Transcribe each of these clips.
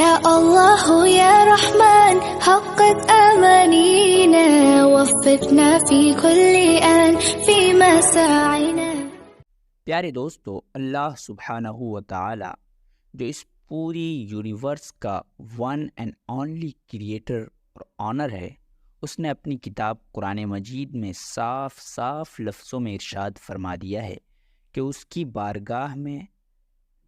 يا الله يا رحمن حقق أمانينا وفقنا في كل آن في مساعينا۔ پیارے دوستو، اللہ سبحانہ و تعالی جو اس پوری یونیورس کا ون اینڈ اونلی کریٹر اور آنر ہے، اس نے اپنی کتاب قرآن مجید میں صاف صاف لفظوں میں ارشاد فرما دیا ہے کہ اس کی بارگاہ میں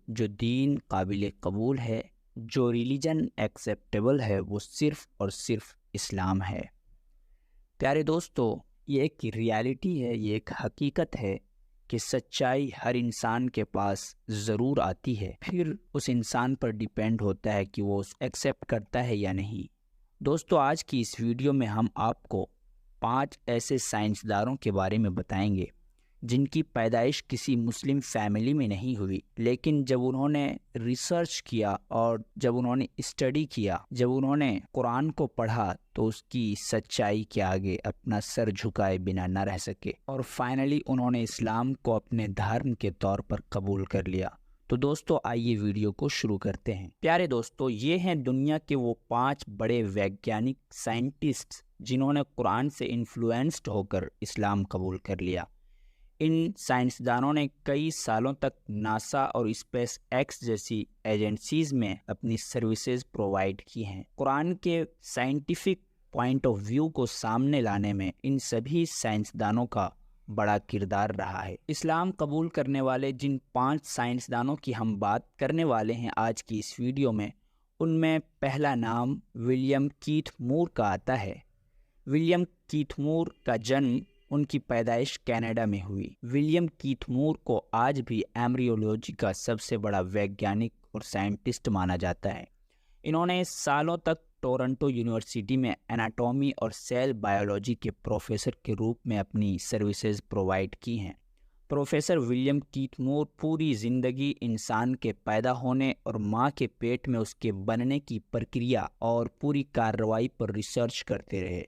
جو دین قابل قبول ہے، جو ریلیجن ایکسیپٹیبل ہے، وہ صرف اور صرف اسلام ہے۔ پیارے دوستو، یہ ایک ریالٹی ہے، یہ ایک حقیقت ہے کہ سچائی ہر انسان کے پاس ضرور آتی ہے، پھر اس انسان پر ڈیپینڈ ہوتا ہے کہ وہ اس ایکسیپٹ کرتا ہے یا نہیں۔ دوستو، آج کی اس ویڈیو میں ہم آپ کو 5 ایسے سائنسدانوں کے بارے میں بتائیں گے جن کی پیدائش کسی مسلم فیملی میں نہیں ہوئی، لیکن جب انہوں نے ریسرچ کیا اور جب انہوں نے اسٹڈی کیا، جب انہوں نے قرآن کو پڑھا تو اس کی سچائی کے آگے اپنا سر جھکائے بنا نہ رہ سکے، اور فائنلی انہوں نے اسلام کو اپنے دھرم کے طور پر قبول کر لیا۔ تو دوستو، آئیے ویڈیو کو شروع کرتے ہیں۔ پیارے دوستو، یہ ہیں دنیا کے وہ 5 بڑے ویگیانک سائنٹسٹ جنہوں نے قرآن سے انفلوئنسڈ ہو کر اسلام قبول کر لیا۔ ان سائنسدانوں نے کئی سالوں تک ناسا اور اسپیس ایکس جیسی ایجنسیز میں اپنی سروسز پرووائیڈ کی ہیں۔ قرآن کے سائنٹیفک پوائنٹ آف ویو کو سامنے لانے میں ان سبھی سائنسدانوں کا بڑا کردار رہا ہے۔ اسلام قبول کرنے والے جن 5 سائنسدانوں کی ہم بات کرنے والے ہیں آج کی اس ویڈیو میں، ان میں پہلا نام ولیم کیتھ مور کا آتا ہے۔ ولیم کیتھ مور کا جنم، ان کی پیدائش کینیڈا میں ہوئی۔ ولیم کیتھ مور کو آج بھی ایمبریولوجی کا سب سے بڑا ویگیانک اور سائنٹسٹ مانا جاتا ہے۔ انہوں نے سالوں تک ٹورنٹو یونیورسٹی میں اناٹومی اور سیل بائیولوجی کے پروفیسر کے روپ میں اپنی سروسز پرووائیڈ کی ہیں۔ پروفیسر ولیم کیتھ مور پوری زندگی انسان کے پیدا ہونے اور ماں کے پیٹ میں اس کے بننے کی پرکریا اور پوری کارروائی پر ریسرچ کرتے رہے،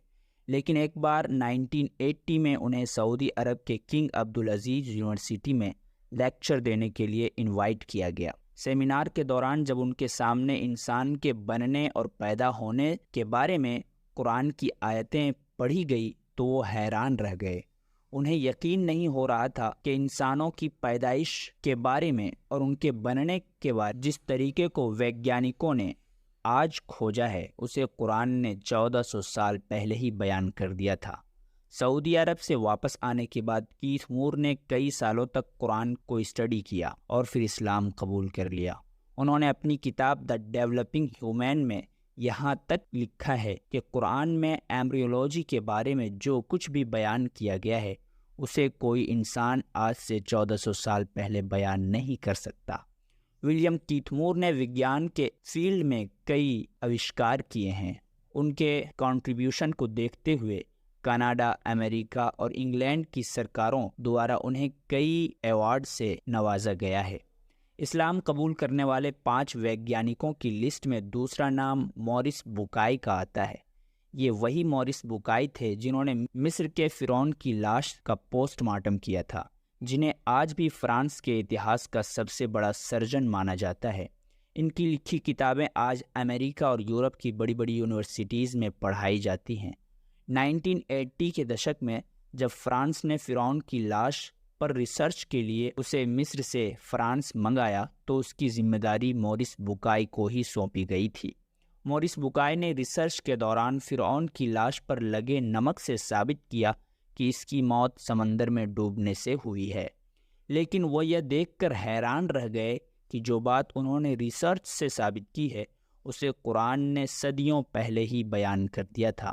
لیکن ایک بار 1980 میں انہیں سعودی عرب کے کنگ عبدالعزیز یونیورسٹی میں لیکچر دینے کے لیے انوائٹ کیا گیا۔ سیمینار کے دوران جب ان کے سامنے انسان کے بننے اور پیدا ہونے کے بارے میں قرآن کی آیتیں پڑھی گئی تو وہ حیران رہ گئے۔ انہیں یقین نہیں ہو رہا تھا کہ انسانوں کی پیدائش کے بارے میں اور ان کے بننے کے بارے جس طریقے کو ویگیانکوں نے آج کھوجا ہے، اسے قرآن نے 1400 سال پہلے ہی بیان کر دیا تھا۔ سعودی عرب سے واپس آنے کے بعد کیتھ مور نے کئی سالوں تک قرآن کو اسٹڈی کیا اور پھر اسلام قبول کر لیا۔ انہوں نے اپنی کتاب دی ڈیولپنگ ہیومن میں یہاں تک لکھا ہے کہ قرآن میں ایمبریولوجی کے بارے میں جو کچھ بھی بیان کیا گیا ہے، اسے کوئی انسان آج سے 1400 سال پہلے بیان نہیں کر سکتا۔ ولیم کیتھ مور نے وگیان کے فیلڈ میں کئی آوشکار کیے ہیں۔ ان کے کنٹریبیوشن کو دیکھتے ہوئے کینیڈا، امریکہ اور انگلینڈ کی سرکاروں دوارا انہیں کئی ایوارڈ سے نوازا گیا ہے۔ اسلام قبول کرنے والے 5 ویگیانکوں کی لسٹ میں دوسرا نام موریس بوکائی کا آتا ہے۔ یہ وہی موریس بوکائی تھے جنہوں نے مصر کے فرعون کی لاش کا پوسٹ مارٹم کیا تھا، جنہیں آج بھی فرانس کے اتہاس کا سب سے بڑا سرجن مانا جاتا ہے۔ ان کی لکھی کتابیں آج امریکہ اور یورپ کی بڑی بڑی یونیورسٹیز میں پڑھائی جاتی ہیں۔ 1980 کے دشک میں جب فرانس نے فرعون کی لاش پر ریسرچ کے لیے اسے مصر سے فرانس منگایا تو اس کی ذمہ داری موریس بوکائی کو ہی سونپی گئی تھی۔ موریس بوکائی نے ریسرچ کے دوران فرعون کی لاش پر لگے نمک سے ثابت کیا کہ اس کی موت سمندر میں ڈوبنے سے ہوئی ہے، لیکن وہ یہ دیکھ کر حیران رہ گئے کہ جو بات انہوں نے ریسرچ سے ثابت کی ہے اسے قرآن نے صدیوں پہلے ہی بیان کر دیا تھا۔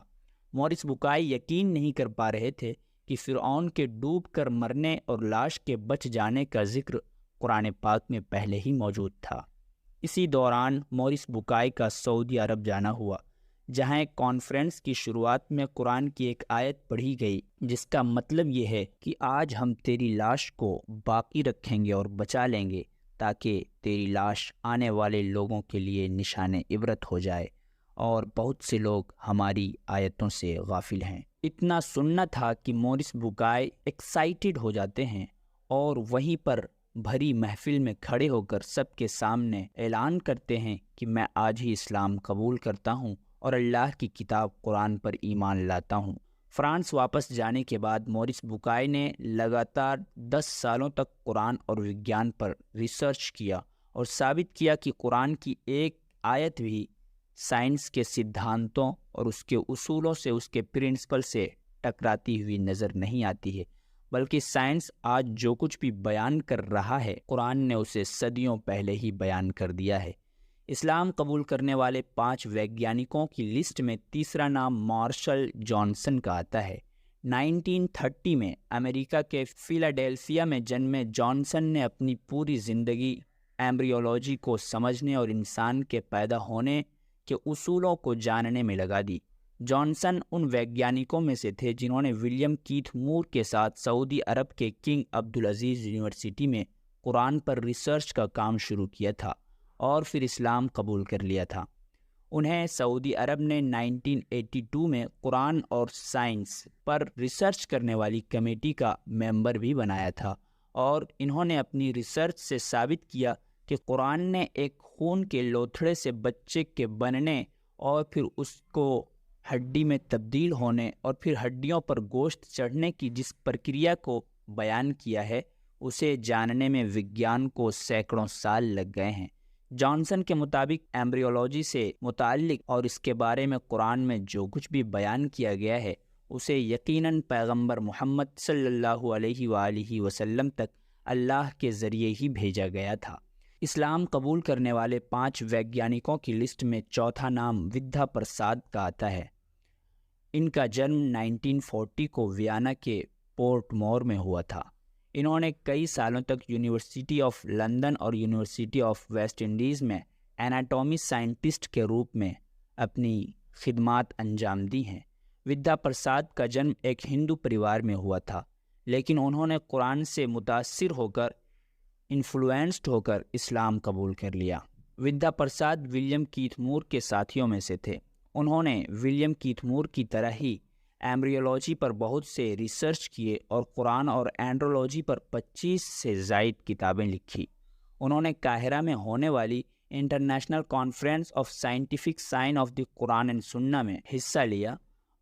موریس بوکائی یقین نہیں کر پا رہے تھے کہ فرعون کے ڈوب کر مرنے اور لاش کے بچ جانے کا ذکر قرآن پاک میں پہلے ہی موجود تھا۔ اسی دوران موریس بوکائی کا سعودی عرب جانا ہوا، جہاں ایک کانفرنس کی شروعات میں قرآن کی ایک آیت پڑھی گئی جس کا مطلب یہ ہے کہ آج ہم تیری لاش کو باقی رکھیں گے اور بچا لیں گے تاکہ تیری لاش آنے والے لوگوں کے لیے نشان عبرت ہو جائے، اور بہت سے لوگ ہماری آیتوں سے غافل ہیں۔ اتنا سننا تھا کہ موریس بوکائی ایکسائٹڈ ہو جاتے ہیں اور وہیں پر بھری محفل میں کھڑے ہو کر سب کے سامنے اعلان کرتے ہیں کہ میں آج ہی اسلام قبول کرتا ہوں اور اللہ کی کتاب قرآن پر ایمان لاتا ہوں۔ فرانس واپس جانے کے بعد مورس بکائے نے لگاتار 10 سالوں تک قرآن اور وگیان پر ریسرچ کیا اور ثابت کیا کہ قرآن کی ایک آیت بھی سائنس کے سدھانتوں اور اس کے اصولوں سے، اس کے پرنسپل سے ٹکراتی ہوئی نظر نہیں آتی ہے، بلکہ سائنس آج جو کچھ بھی بیان کر رہا ہے قرآن نے اسے صدیوں پہلے ہی بیان کر دیا ہے۔ اسلام قبول کرنے والے 5 ویگیانکوں کی لسٹ میں تیسرا نام مارشل جانسن کا آتا ہے۔ 1930 میں امریکہ کے فیلاڈیلفیا میں جنمے جانسن نے اپنی پوری زندگی ایمبریولوجی کو سمجھنے اور انسان کے پیدا ہونے کے اصولوں کو جاننے میں لگا دی۔ جانسن ان ویگیانکوں میں سے تھے جنہوں نے ولیم کیتھ مور کے ساتھ سعودی عرب کے کنگ عبدالعزیز یونیورسٹی میں قرآن پر ریسرچ کا کام شروع کیا تھا اور پھر اسلام قبول کر لیا تھا۔ انہیں سعودی عرب نے 1982 میں قرآن اور سائنس پر ریسرچ کرنے والی کمیٹی کا ممبر بھی بنایا تھا، اور انہوں نے اپنی ریسرچ سے ثابت کیا کہ قرآن نے ایک خون کے لوتھڑے سے بچے کے بننے اور پھر اس کو ہڈی میں تبدیل ہونے اور پھر ہڈیوں پر گوشت چڑھنے کی جس پرکریا کو بیان کیا ہے، اسے جاننے میں وگیان کو سینکڑوں سال لگ گئے ہیں۔ جانسن کے مطابق ایمبریولوجی سے متعلق اور اس کے بارے میں قرآن میں جو کچھ بھی بیان کیا گیا ہے اسے یقیناً پیغمبر محمد صلی اللہ علیہ وآلہ وسلم تک اللہ کے ذریعے ہی بھیجا گیا تھا۔ اسلام قبول کرنے والے 5 ویگیانکوں کی لسٹ میں چوتھا نام ودھا پرساد کا آتا ہے۔ ان کا جنم 1940 کو ویانا کے پورٹ مور میں ہوا تھا۔ انہوں نے کئی سالوں تک یونیورسٹی آف لندن اور یونیورسٹی آف ویسٹ انڈیز میں ایناٹومی سائنٹسٹ کے روپ میں اپنی خدمات انجام دی ہیں۔ ودھا پرساد کا جنم ایک ہندو پریوار میں ہوا تھا، لیکن انہوں نے قرآن سے متاثر ہو کر انفلوئنسڈ ہو کر اسلام قبول کر لیا۔ ودھا پرساد ولیم کیتھ مور کے ساتھیوں میں سے تھے۔ انہوں نے ولیم کیتھ مور کی طرح ہی ایمبریولوجی پر بہت سے ریسرچ کیے اور قرآن اور اینڈرولوجی پر 25 سے زائد کتابیں لکھی۔ انہوں نے قاہرہ میں ہونے والی international conference of scientific sign of the Quran and سنہ میں حصہ لیا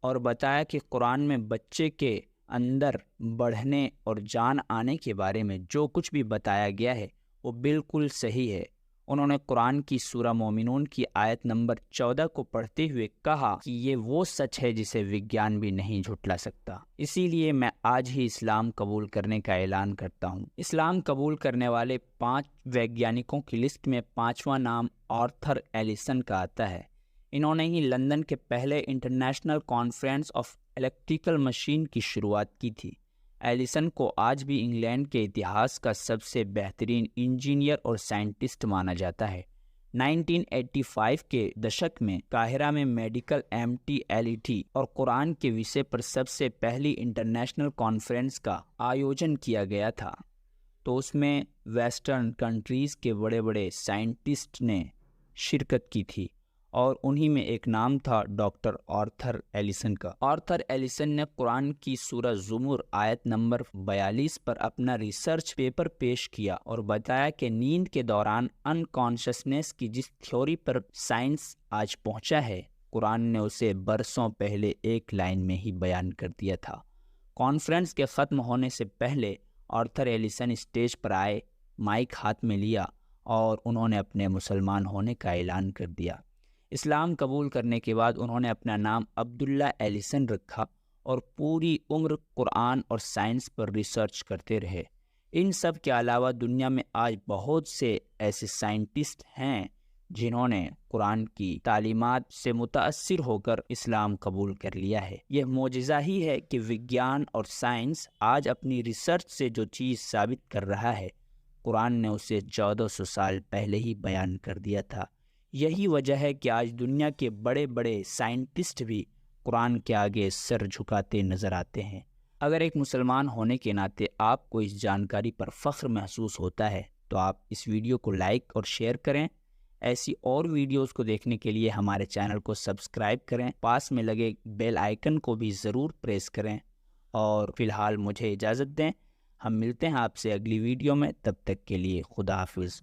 اور بتایا کہ قرآن میں بچے کے اندر بڑھنے اور جان آنے کے بارے میں جو کچھ بھی بتایا گیا ہے وہ بالکل صحیح ہے۔ انہوں نے قرآن کی سورہ مومنون کی آیت نمبر 14 کو پڑھتے ہوئے کہا کہ یہ وہ سچ ہے جسے وگیان بھی نہیں جھٹلا سکتا، اسی لیے میں آج ہی اسلام قبول کرنے کا اعلان کرتا ہوں۔ اسلام قبول کرنے والے 5 ویگیانکوں کی لسٹ میں 5واں نام آرتھر ایلیسن کا آتا ہے۔ انہوں نے ہی لندن کے پہلے international conference of electrical machine کی شروعات کی تھی۔ ایلیسن کو آج بھی انگلینڈ کے اتہاس کا سب سے بہترین انجینئر اور سائنٹسٹ مانا جاتا ہے۔ 1985 کے دشک میں قاہرہ میں میڈیکل MT-LET اور قرآن کے وشے پر سب سے پہلی انٹرنیشنل کانفرنس کا آیوجن کیا گیا تھا، تو اس میں ویسٹرن کنٹریز کے بڑے بڑے سائنٹسٹ نے شرکت کی تھی، اور انہی میں ایک نام تھا ڈاکٹر آرتھر ایلیسن کا۔ آرتھر ایلیسن نے قرآن کی سورہ زمر آیت نمبر 42 پر اپنا ریسرچ پیپر پیش کیا اور بتایا کہ نیند کے دوران انکانشسنس کی جس تھیوری پر سائنس آج پہنچا ہے، قرآن نے اسے برسوں پہلے ایک لائن میں ہی بیان کر دیا تھا۔ کانفرنس کے ختم ہونے سے پہلے آرتھر ایلیسن اسٹیج پر آئے، مائک ہاتھ میں لیا اور انہوں نے اپنے مسلمان ہونے کا اعلان کر دیا۔ اسلام قبول کرنے کے بعد انہوں نے اپنا نام عبداللہ ایلیسن رکھا اور پوری عمر قرآن اور سائنس پر ریسرچ کرتے رہے۔ ان سب کے علاوہ دنیا میں آج بہت سے ایسے سائنٹسٹ ہیں جنہوں نے قرآن کی تعلیمات سے متاثر ہو کر اسلام قبول کر لیا ہے۔ یہ معجزہ ہی ہے کہ وگیان اور سائنس آج اپنی ریسرچ سے جو چیز ثابت کر رہا ہے، قرآن نے اسے 1400 سال پہلے ہی بیان کر دیا تھا۔ یہی وجہ ہے کہ آج دنیا کے بڑے بڑے سائنٹسٹ بھی قرآن کے آگے سر جھکاتے نظر آتے ہیں۔ اگر ایک مسلمان ہونے کے ناطے آپ کو اس جانکاری پر فخر محسوس ہوتا ہے تو آپ اس ویڈیو کو لائک اور شیئر کریں۔ ایسی اور ویڈیوز کو دیکھنے کے لیے ہمارے چینل کو سبسکرائب کریں، پاس میں لگے بیل آئیکن کو بھی ضرور پریس کریں، اور فی الحال مجھے اجازت دیں۔ ہم ملتے ہیں آپ سے اگلی ویڈیو میں، تب تک کے لیے خدا حافظ۔